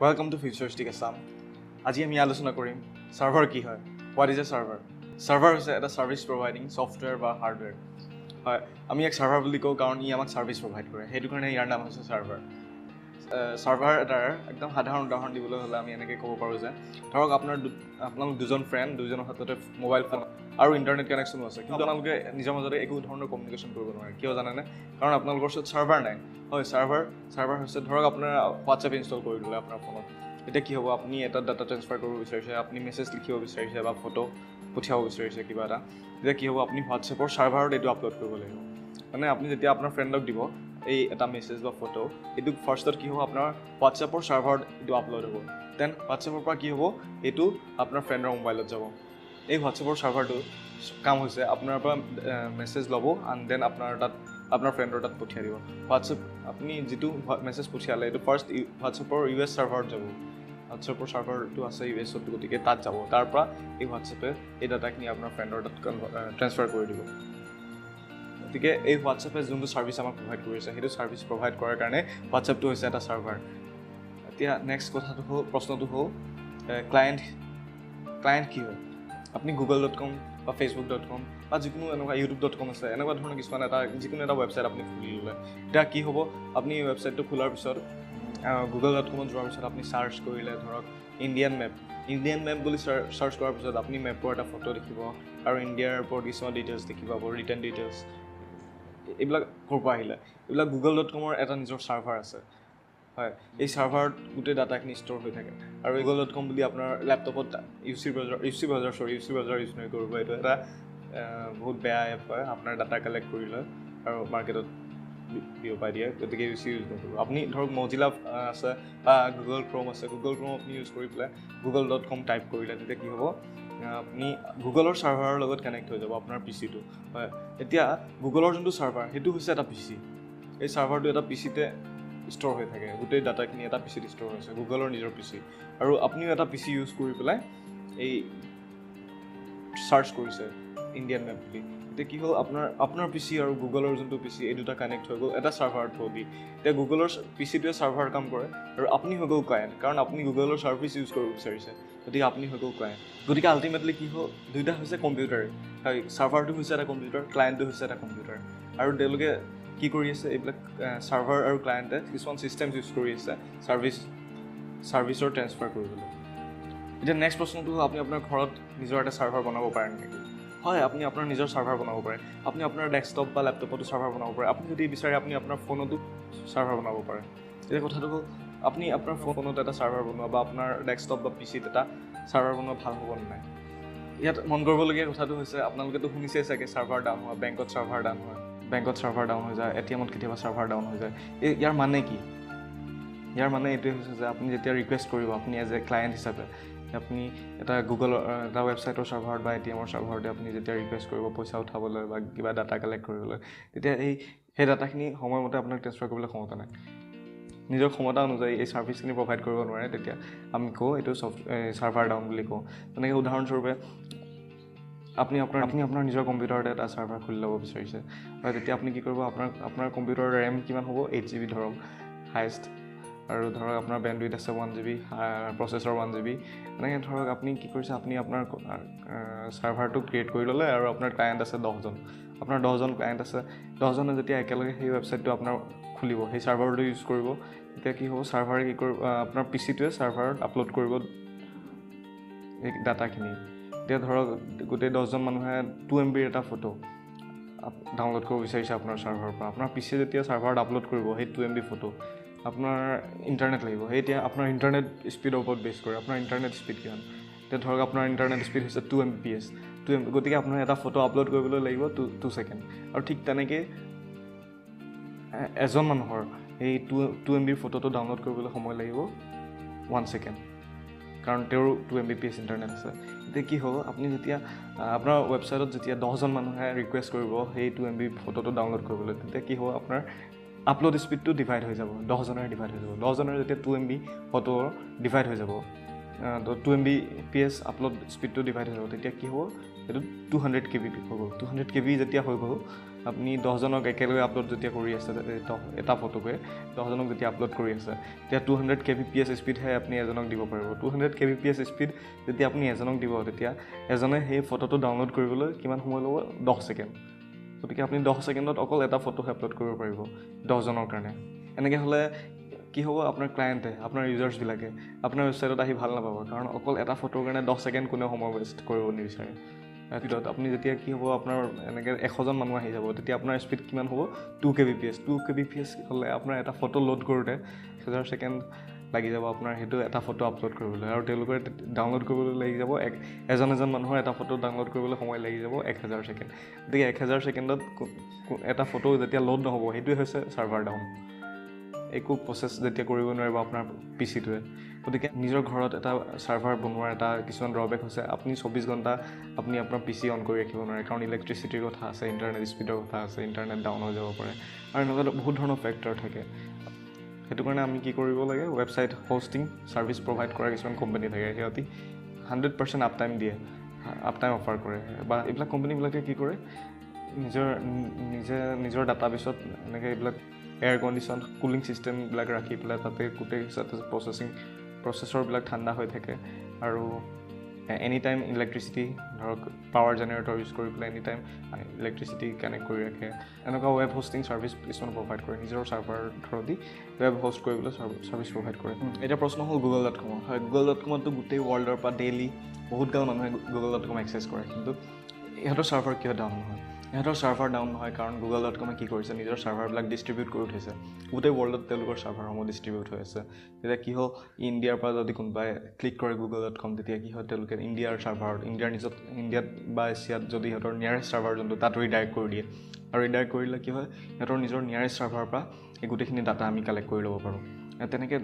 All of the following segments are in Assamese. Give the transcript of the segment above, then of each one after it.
Welcome to Futuristic Assam. আজি আমি আলোচনা কৰিম সাৰ্ভাৰ কি হয়। What is a server? Server হৈছে এটা সাৰ্ভিস প্ৰভাইডিং সফটওয়্যাৰ বা হাৰ্ডওয়্যাৰ। হয়, আমি এক সাৰ্ভাৰ বুলি কওঁ কাৰণ ই আমাক সাৰ্ভিস প্ৰভাইড কৰে। সেইটো কাৰণে ইয়াৰ নাম হৈছে সাৰ্ভাৰ। সাৰ্ভাৰ এটাৰ একদম সাধাৰণ উদাহৰণ দিবলৈ হ'লে আমি এনেকৈ ক'ব পাৰোঁ যে ধৰক আপোনালোক দুজন ফ্ৰেণ্ড, দুজনৰ হাততে মোবাইল ফোন আৰু ইণ্টাৰনেট কানেকশ্যনো আছে, কিন্তু আপোনালোকে নিজৰ মাজতে একো ধৰণৰ কমিউনিকেশ্যন কৰিব নোৱাৰে। কিয় জানেনে? কাৰণ আপোনালোকৰ ওচৰত সাৰ্ভাৰ নাই। হয়, সাৰ্ভাৰ হৈছে ধৰক আপোনাৰ হোৱাটছএপ ইনষ্টল কৰি দিলে আপোনাৰ ফোনত। এতিয়া কি হ'ব, আপুনি এটা ডাটা ট্ৰেন্সফাৰ কৰিব বিচাৰিছে, আপুনি মেছেজ লিখিব বিচাৰিছে বা ফটো পঠিয়াব বিচাৰিছে কিবা এটা, তেতিয়া কি হ'ব, আপুনি হোৱাটছএপৰ ছাৰ্ভাৰত এইটো আপলোড কৰিব লাগিব। মানে আপুনি যেতিয়া আপোনাৰ ফ্ৰেণ্ডক দিব এই এটা মেছেজ বা ফটো, এইটো ফাৰ্ষ্টত কি হ'ব, আপোনাৰ হোৱাটছএপৰ ছাৰ্ভাৰত এইটো আপলোড হ'ব। দেন হোৱাটছএপৰ পৰা কি হ'ব, এইটো আপোনাৰ ফ্ৰেণ্ডৰ মোবাইলত যাব। এই হোৱাটছএপৰ ছাৰ্ভাৰটো কাম হৈছে আপোনাৰ পৰা মেছেজ ল'ব এণ্ড দেন আপোনাৰ ফ্ৰেণ্ডৰ তাত পঠিয়াই দিব। হোৱাটছএপ আপুনি যিটো মেছেজ পঠিয়ালে এইটো ফাৰ্ষ্ট হোৱাটছএপৰ US ছাৰ্ভাৰত যাব। হোৱাটছএপৰ ছাৰ্ভাৰটো আছে US-ত, গতিকে তাত যাব। তাৰ পৰা এই হোৱাটছএপে এই ডাটাখিনি আপোনাৰ ফ্ৰেণ্ডৰ তাত ট্ৰেন্সফাৰ কৰি দিব। গতিকে এই হোৱাটছএপে যোনটো ছাৰ্ভিচ আমাক প্ৰভাইড কৰিছে, সেইটো ছাৰ্ভিচ প্ৰভাইড কৰাৰ কাৰণে হোৱাটছএপটো হৈছে এটা ছাৰ্ভাৰ। এতিয়া নেক্সট প্ৰশ্নটো হ'ল ক্লায়েণ্ট কি হয়? আপুনি google.com বা facebook.com বা যিকোনো এনেকুৱা youtube.com আছে, এনেকুৱা ধৰণৰ কিছুমান যিকোনো এটা ৱেবছাইট আপুনি খুলি ল'লে, এতিয়া কি হ'ব, আপুনি এই ৱেবছাইটটো খোলাৰ পিছত google.com-ত যোৱাৰ পিছত আপুনি চাৰ্চ কৰিলে ধৰক ইণ্ডিয়ান মেপ বুলি চাৰ্চ কৰাৰ পিছত আপুনি মেপৰ এটা ফটো দেখিব আৰু ইণ্ডিয়াৰ ওপৰত কিছুমান ডিটেইলছ দেখি পাব, ৰিটাৰ্ণ ডিটেইলছ। এইবিলাক ক'ৰ পৰা আহিলে? এইবিলাক google.com-ৰ এটা নিজৰ ছাৰ্ভাৰ আছে। হয়, এই ছাৰ্ভাৰত গোটেই ডাটাখিনি ষ্ট'ৰ হৈ থাকে। আৰু google.com বুলি আপোনাৰ লেপটপত UC ব্ৰাউজাৰ ইউজ নকৰিব। এইটো এটা বহুত বেয়া এপ হয়, আপোনাৰ ডাটা কালেক্ট কৰি লয় আৰু মাৰ্কেটত বিয়পাই দিয়ে, গতিকে ইউজ নকৰিব। আপুনি ধৰক মজিলা আছে বা গুগল ক্ৰ'ম আছে, গুগল ক্ৰ'ম আপুনি ইউজ কৰি পেলাই google.com টাইপ কৰিলে, তেতিয়া কি হ'ব, আপুনি গুগলৰ ছাৰ্ভাৰৰ লগত কানেক্ট হৈ যাব আপোনাৰ PCটো। হয়, এতিয়া গুগলৰ যোনটো ছাৰ্ভাৰ, সেইটো হৈছে এটা PC। এই ছাৰ্ভাৰটো এটা PCতে ষ্ট'ৰ হৈ থাকে, গোটেই ডাটাখিনি এটা PCত ষ্ট'ৰ হৈছে, গুগলৰ নিজৰ PC। আৰু আপুনিও এটা PC ইউজ কৰি পেলাই এই চাৰ্চ কৰিছে ইণ্ডিয়ান মেপ বুলি, এতিয়া কি হ'ল, আপোনাৰ PC আৰু গুগলৰ যোনটো PC, এই দুটা কানেক্ট হৈ গ'ল এটা ছাৰ্ভাৰ থ্ৰু দি। এতিয়া গুগলৰ PCটোৱে ছাৰ্ভাৰ কাম কৰে আৰু আপুনি হৈ গ'ল ক্লায়েণ্ট, কাৰণ আপুনি গুগলৰ ছাৰ্ভিচ ইউজ কৰিব বিচাৰিছে, গতিকে আপুনি হৈ গ'ল ক্লায়েণ্ট। গতিকে আল্টিমেটলি কি হ'ল, দুইটা হৈছে কম্পিউটাৰে। হয়, ছাৰ্ভাৰটো হৈছে এটা কম্পিউটাৰ, ক্লায়েণ্টটো হৈছে এটা কম্পিউটাৰ। আৰু তেওঁলোকে কি কৰি আছে, এইবিলাক ছাৰ্ভাৰ আৰু ক্লায়েণ্টে কিছুমান ছিষ্টেমছ ইউজ কৰি আছে ছাৰ্ভিচৰ ট্ৰেন্সফাৰ কৰিবলৈ। এতিয়া নেক্সট প্ৰশ্নটো হ'ল, আপুনি আপোনাৰ ঘৰত নিজৰ এটা ছাৰ্ভাৰ বনাব পাৰে নেকি? হয়, আপুনি আপোনাৰ নিজৰ ছাৰ্ভাৰ বনাব পাৰে। আপুনি আপোনাৰ ডেস্কটপ বা লেপটপতো ছাৰ্ভাৰ বনাব পাৰে। আপুনি যদি বিচাৰে আপুনি আপোনাৰ ফোনতো ছাৰ্ভাৰ বনাব পাৰে। এতিয়া কথাটো হ'ল, আপুনি আপোনাৰ ফোনত এটা ছাৰ্ভাৰ বনোৱা বা আপোনাৰ ডেস্কটপ বা PCত এটা ছাৰ্ভাৰ বনোৱা ভাল হ'ব নে নাই? ইয়াত মন কৰিবলগীয়া কথাটো হৈছে, আপোনালোকেতো শুনিছে চাগে ছাৰ্ভাৰ ডাউন হোৱা, বেংকত ছাৰ্ভাৰ ডাউন হৈ যায়, ATM-ত কেতিয়াবা ছাৰ্ভাৰ ডাউন হৈ যায়। ইয়াৰ মানে কি? ইয়াৰ মানে এইটোৱে হৈছে যে আপুনি যেতিয়া ৰিকুৱেষ্ট কৰিব, আপুনি এজ এ ক্লায়েণ্ট হিচাপে আপুনি এটা এটা ৱেবছাইটৰ ছাৰ্ভাৰত বা ATM-ৰ ছাৰ্ভাৰতে আপুনি যেতিয়া ৰিকুৱেষ্ট কৰিব পইচা উঠাবলৈ বা কিবা ডাটা কালেক্ট কৰিবলৈ, তেতিয়া সেই ডাটাখিনি সময়মতে আপোনাক ট্ৰেন্সফাৰ কৰিবলৈ ক্ষমতা নাই। নিজৰ ক্ষমতা অনুযায়ী এই ছাৰ্ভিচখিনি প্ৰভাইড কৰিব নোৱাৰে, তেতিয়া আমি কওঁ এইটো ছাৰ্ভাৰ ডাউন বুলি কওঁ। তেনেকৈ উদাহৰণস্বৰূপে আপুনি আপোনাৰ নিজৰ কম্পিউটাৰতে এটা ছাৰ্ভাৰ খুলি ল'ব বিচাৰিছে, হয়, তেতিয়া আপুনি কি কৰিব, আপোনাৰ কম্পিউটাৰৰ ৰেম কিমান হ'ব, 8GB ধৰক হায়েষ্ট, আৰু ধৰক আপোনাৰ বেণ্ডউইথ আছে 1GB, প্ৰচেছৰ 1GB। এনেকৈ ধৰক আপুনি কি কৰিছে, আপুনি আপোনাৰ ছাৰ্ভাৰটো ক্ৰিয়েট কৰি ল'লে আৰু আপোনাৰ ক্লায়েণ্ট আছে 10জন। আপোনাৰ 10জন ক্লায়েণ্ট আছে, 10জনে যেতিয়া একেলগে সেই ৱেবছাইটটো আপোনাৰ খুলিব, সেই ছাৰ্ভাৰটো ইউজ কৰিব, তেতিয়া কি হ'ব, ছাৰ্ভাৰে কি কৰিব, আপোনাৰ PCটোৱে ছাৰ্ভাৰত আপলোড কৰিব এই ডাটাখিনি। এতিয়া ধৰক গোটেই 10জন মানুহে 2MB এটা ফটো ডাউনলোড কৰিব বিচাৰিছে আপোনাৰ ছাৰ্ভাৰৰ পৰা। আপোনাৰ PCয়ে যেতিয়া ছাৰ্ভাৰত আপলোড কৰিব সেই 2MB ফটো, আপোনাৰ ইণ্টাৰনেট লাগিব। সেই এতিয়া আপোনাৰ ইণ্টাৰনেট স্পীডৰ ওপৰত বেছ কৰে, আপোনাৰ ইণ্টাৰনেট স্পীড কিমান। এতিয়া ধৰক আপোনাৰ ইণ্টাৰনেট স্পীড হৈছে 2 Mbps, গতিকে আপোনাৰ এটা ফটো আপলোড কৰিবলৈ লাগিব 2 ছেকেণ্ড। আৰু ঠিক তেনেকৈ এজন মানুহৰ এই 2 MB ফটোটো ডাউনলোড কৰিবলৈ সময় লাগিব 1 ছেকেণ্ড, কাৰণ তেওঁৰ 2 Mbps ইণ্টাৰনেট আছে। এতিয়া কি হ'ব, আপুনি যেতিয়া আপোনাৰ ৱেবছাইটত যেতিয়া 10জন মানুহে ৰিকুৱেষ্ট কৰিব সেই 2 MB ফটোটো ডাউনলোড কৰিবলৈ, তেতিয়া কি হ'ব, আপোনাৰ আপলোড স্পীডটো ডিভাইড হৈ যাব, 10জনেৰে ডিভাইড হৈ যাব। 10জনেৰে যেতিয়া 2 MB ফটো ডিভাইড হৈ যাব, 2 Mbps আপলোড স্পীডটো ডিভাইড হৈ যাব, তেতিয়া কি হ'ব, এইটো 200 KB হৈ গ'ল। 200 KB যেতিয়া হৈ গ'ল, আপুনি 10জনক একেলগে আপলোড যেতিয়া কৰি আছে এটা ফটোকে 10জনক যেতিয়া আপলোড কৰি আছে তেতিয়া 200 kbps স্পীডহে আপুনি এজনক দিব পাৰিব 200 kbps স্পীড যেতিয়া আপুনি এজনক দিব তেতিয়া এজনে সেই ফটোটো ডাউনলোড কৰিবলৈ কিমান সময় ল'ব 10 ছেকেণ্ড গতিকে আপুনি 10 ছেকেণ্ডত অকল এটা ফটো আপলোড কৰিব পাৰিব 10জনৰ কাৰণে এনেকৈ হ'লে কি হ'ব আপোনাৰ ক্লায়েণ্টে আপোনাৰ ইউজাৰ্ছবিলাকে আপোনাৰ ৱেবছাইটত আহি ভাল নাপাব কাৰণ অকল এটা ফটোৰ কাৰণে 10 ছেকেণ্ড কোনেও সময় ৱেষ্ট কৰিব নিবিচাৰে ভিতৰত আপুনি যেতিয়া কি হ'ব আপোনাৰ এনেকৈ 100জন মানুহ আহি যাব তেতিয়া আপোনাৰ স্পীড কিমান হ'ব 2 kbps হ'লে আপোনাৰ এটা ফটো লোড কৰোঁতে 1000 ছেকেণ্ড লাগি যাব আপোনাৰ সেইটো এটা ফটো আপলোড কৰিবলৈ আৰু তেওঁলোকে ডাউনলোড কৰিবলৈ লাগি যাব এজন মানুহৰ এটা ফটো ডাউনলোড কৰিবলৈ সময় লাগি যাব 1000 ছেকেণ্ড গতিকে 1000 ছেকেণ্ডত এটা ফটো যেতিয়া লোড নহ'ব সেইটোৱে হৈছে ছাৰ্ভাৰ ডাউন একো প্ৰচেছ যেতিয়া কৰিব নোৱাৰিব আপোনাৰ পিচিটোৱে গতিকে নিজৰ ঘৰত এটা ছাৰ্ভাৰ বনোৱাৰ এটা কিছুমান ড্ৰবেক হৈছে আপুনি 24 ঘণ্টা আপুনি আপোনাৰ পিচি অন কৰি ৰাখিব নোৱাৰে কাৰণ ইলেক্ট্ৰিচিটিৰ কথা আছে ইণ্টাৰনেট স্পীডৰ কথা আছে ইণ্টাৰনেট ডাউন হৈ যাব পাৰে আৰু এনেকুৱা বহুত ধৰণৰ ফেক্টৰ থাকে সেইটো কাৰণে আমি কি কৰিব লাগে ৱেবছাইট হোষ্টিং ছাৰ্ভিচ প্ৰভাইড কৰা কিছুমান কোম্পানী থাকে সিহঁতি 100% আপ টাইম দিয়ে আপ টাইম অফাৰ কৰে বা এইবিলাক কোম্পানীবিলাকে কি কৰে নিজৰ ডাটাবেছত এনেকৈ এইবিলাক এয়াৰ কণ্ডিশ্যন কুলিং ছিষ্টেমবিলাক ৰাখি পেলাই তাতে গোটেই প্ৰচেছৰবিলাক ঠাণ্ডা হৈ থাকে আৰু এনি টাইম ইলেক্ট্ৰিচিটি ধৰক পাৱাৰ জেনেৰেটৰ ইউজ কৰি পেলাই এনি টাইম ইলেক্ট্ৰিচিটি কানেক্ট কৰি ৰাখে এনেকুৱা ৱেব হোষ্টিং ছাৰ্ভিচ কিছুমান প্ৰভাইড কৰে নিজৰ ছাৰ্ভাৰ থ্ৰু দি ৱেব হোষ্ট কৰিবলৈ ছাৰ্ভিচ প্ৰভাইড কৰে এতিয়া প্ৰশ্ন হ'ল google.com হয় google.comতো গোটেই ৱৰ্ল্ডৰ পৰা ডেইলি বহুত গাল মানুহে google.com এক্সেছ কৰে কিন্তু ইহঁতৰ ছাৰ্ভাৰ কিয় ডাউন নহয় ইহঁতৰ ছাৰ্ভাৰ ডাউন নহয় কাৰণ google.com কি কৰিছে নিজৰ ছাৰ্ভাৰবিলাক ডিষ্ট্ৰিবিউট কৰি উঠিছে গোটেই ৱৰ্ল্ডত তেওঁলোকৰ ছাৰ্ভাৰসমূহ ডিষ্ট্ৰিবিউট হৈ আছে তেতিয়া কি হ'ল ইণ্ডিয়াৰ পৰা যদি কোনোবাই ক্লিক কৰে google.com তেতিয়া কি হয় তেওঁলোকে ইণ্ডিয়াৰ ছাৰ্ভাৰত ইণ্ডিয়াত বা এছিয়াত যদি সিহঁতৰ নিয়াৰেষ্ট ছাৰ্ভাৰ যোনটো তাত ৰিডাইৰেক্ট কৰি দিয়ে আৰু ৰিডাইৰেক্ট কৰিলে কি হয় সিহঁতৰ নিজৰ নিয়াৰেষ্ট ছাৰ্ভাৰৰ পৰা এই গোটেইখিনি ডাটা আমি কালেক্ট কৰি ল'ব পাৰোঁ তেনেকৈ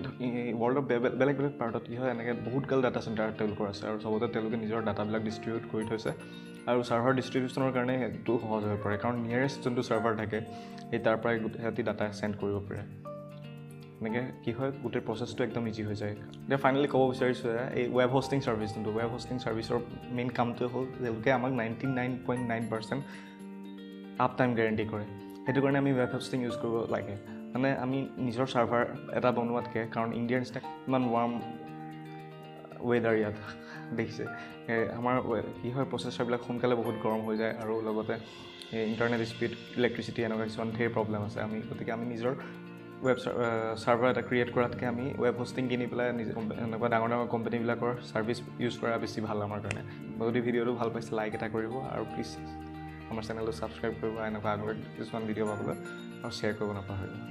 ৱৰ্ল্ডৰ বেলেগ পাৰ্টত কি হয় এনেকৈ বহুত গাল ডাটা চেণ্টাৰ তেওঁলোকৰ আছে আৰু চবতে তেওঁলোকে নিজৰ ডাটাবিলাক ডিষ্ট্ৰিবিউট কৰি থৈছে আৰু ছাৰ্ভাৰ ডিষ্ট্ৰিবিউশ্যনৰ কাৰণে সেইটো সহজ হৈ পৰে কাৰণ নিয়াৰেষ্ট যোনটো ছাৰ্ভাৰ থাকে সেই তাৰ পৰাই সিহঁতি ডাটা চেণ্ড কৰিব পাৰে এনেকৈ কি হয় গোটেই প্ৰচেছটো একদম ইজি হৈ যায় এতিয়া ফাইনেলি ক'ব বিচাৰিছোঁ এই ৱেব হোষ্টিং ছাৰ্ভিচ যোনটো ৱেব হোষ্টিং ছাৰ্ভিচৰ মেইন কামটোৱে হ'ল তেওঁলোকে আমাক 99.9% আপ টাইম গেৰেণ্টি কৰে সেইটো কাৰণে আমি ৱেব হোষ্টিং ইউজ কৰিব লাগে মানে আমি নিজৰ ছাৰ্ভাৰ এটা বনোৱাতকৈ কাৰণ ইণ্ডিয়াৰ নিচিনা ইমান ৱাৰ্ম ৱেডাৰ ইয়াত দেখিছে আমাৰ কি হয় প্ৰচেছৰবিলাক সোনকালে বহুত গৰম হৈ যায় আৰু লগতে ইণ্টাৰনেট স্পীড ইলেক্ট্ৰিচিটি এনেকুৱা কিছুমান ধেৰ প্ৰব্লেম আছে গতিকে আমি নিজৰ ৱেব ছাৰ্ভাৰ এটা ক্ৰিয়েট কৰাতকৈ আমি ৱেব হোষ্টিং কিনি পেলাই এনেকুৱা ডাঙৰ কোম্পানীবিলাকৰ ছাৰ্ভিচ ইউজ কৰা বেছি ভাল আমাৰ কাৰণে যদি ভিডিঅ'টো ভাল পাইছে লাইক এটা কৰিব আৰু প্লিজ আমাৰ চেনেলটো ছাবস্ক্ৰাইব কৰিব এনেকুৱা আগলৈ কিছুমান ভিডিঅ' পাবলৈ আৰু শ্বেয়াৰ কৰিব নাপাহৰিব